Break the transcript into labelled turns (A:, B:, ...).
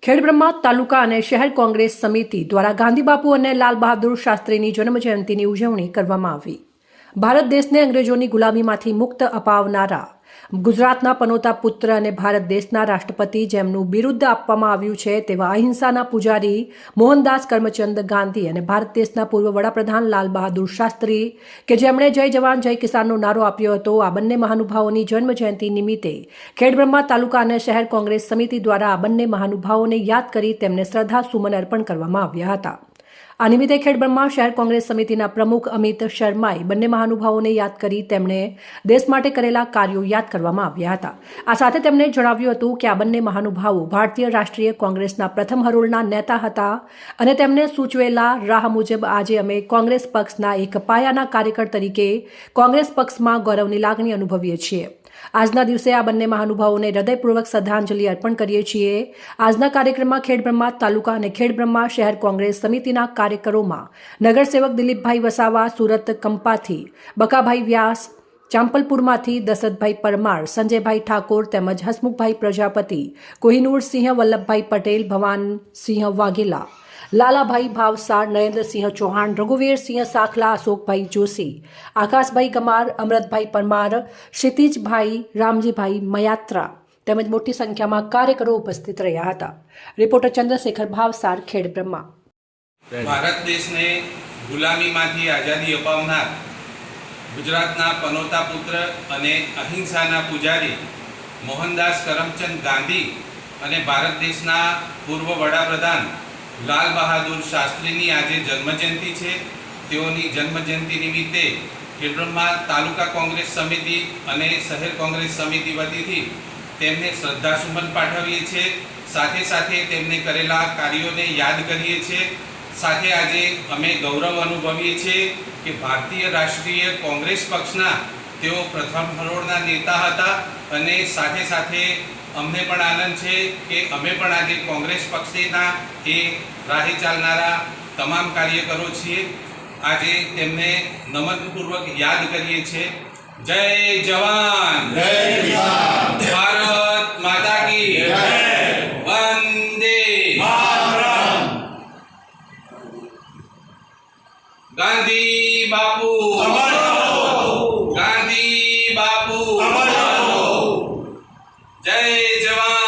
A: ખેડબ્રહ્મા તાલુકા અને શહેર કોંગ્રેસ સમિતિ દ્વારા ગાંધીબાપુ અને લાલ બહાદુર શાસ્ત્રીની જન્મજયંતિની ઉજવણી કરવામાં આવી। ભારત દેશને અંગ્રેજોની ગુલામીમાંથી મુક્ત અપાવનારા ગુજરાતના પનોતા પુત્ર અને ભારત દેશના રાષ્ટ્રપતિ જેમનું બિરુદ આપવામાં આવ્યું છે તેવા અહિંસાના પૂજારી મોહનદાસ કરમચંદ ગાંધી અને ભારત દેશના પૂર્વ વડાપ્રધાન લાલ બહાદુર શાસ્ત્રી કે જેમણે જય જવાન જય કિસાનનો નારો આપ્યો હતો, આ બંને મહાનુભાવોની જન્મજયંતિ નિમિત્તે ખેડબ્રહ્મા તાલુકા અને શહેર કોંગ્રેસ સમિતિ દ્વારા આ બંને મહાનુભાવોને યાદ કરી તેમને શ્રદ્ધાસુમન અર્પણ કરવામાં આવ્યા હતા। આ નિમિત્તે ખેડબ્રહ્મા શહેર કોંગ્રેસ સમિતિના પ્રમુખ અમિત શર્માએ બંને મહાનુભાવોને યાદ કરી તેમણે દેશ માટે કરેલા કાર્યો યાદ કરવામાં આવ્યા હતા। આ સાથે તેમણે જણાવ્યું હતું કે આ બંને મહાનુભાવો ભારતીય રાષ્ટ્રીય કોંગ્રેસના પ્રથમ હરોળના નેતા હતા અને તેમને સૂચવેલા રાહ મુજબ આજે અમે કોંગ્રેસ પક્ષના એક પાયાના કાર્યકર તરીકે કોંગ્રેસ પક્ષમાં ગૌરવની લાગણી અનુભવીએ છીએ। આજના દિવસે આ બંને મહાનુભાવોને હૃદયપૂર્વક શ્રદ્ધાંજલિ અર્પણ કરીએ છીએ। આજના કાર્યક્રમમાં ખેડબ્રહ્મા તાલુકા અને ખેડબ્રહ્મા શહેર કોંગ્રેસ સમિતિના કાર્યકરોમાં નગરસેવક દિલીપભાઈ વસાવા સુરત કંપાથી, બકાભાઈ વ્યાસ ચાંપલપુરમાંથી, દશરથભાઈ પરમાર, સંજયભાઈ ઠાકોર તેમજ હસમુખભાઈ પ્રજાપતિ, કોહિનૂર સિંહ, વલ્લભભાઈ પટેલ, ભવાનસિંહ વાઘેલા, લાલાભાઈ ભાવસાર, નરેન્દ્રસિંહ ચૌહાણ, રઘુવીરસિંહ સાખલા, અશોકભાઈ જોશી, આકાશભાઈ ગમાર, અમરતભાઈ પરમાર, ક્ષિતિજભાઈ, રામજીભાઈ મયાત્રા તેમજ મોટી સંખ્યામાં કાર્યકરો ઉપસ્થિત રહ્યા હતા। રિપોર્ટર ચંદ્રશેખર ભાવસાર, ખેડબ્રહ્મા।
B: ભારત દેશને ગુલામીમાંથી આઝાદી અપાવનાર ગુજરાતના પનોતા પુત્ર અને અહિંસાના પૂજારી મોહનદાસ કરમચંદ ગાંધી અને ભારત દેશના પૂર્વ વડાપ્રધાન લાલ બહાદુર શાસ્ત્રીની આજે જન્મજયંતિ છે। તેઓની જન્મજયંતિ નિમિત્તે ખેડબ્રહ્મા તાલુકા કોંગ્રેસ સમિતિ અને શહેર કોંગ્રેસ સમિતિ વતીથી તેમને શ્રદ્ધાસુમન પાઠવીએ છીએ। સાથે સાથે તેમને કરેલા કાર્યોને યાદ કરીએ છીએ। સાથે આજે અમે ગૌરવ અનુભવીએ છીએ કે ભારતીય રાષ્ટ્રીય કોંગ્રેસ પક્ષના તેઓ પ્રથમ હરોળના નેતા હતા અને સાથે સાથે અમને પણ આનંદ છે કે અમે પણ આજે કોંગ્રેસ પક્ષના એ રાહે ચાલનારા તમામ કાર્યકરો છીએ। આજે તેમને નમનપૂર્વક યાદ કરીએ છીએ। જય જવાન, જય કિસાન, ભારત માતા કી જય, વંદે માતરમ। ગાંધી બાપુ અમર રહો, ગાંધી બાપુ અમર રહો। જય જવાન।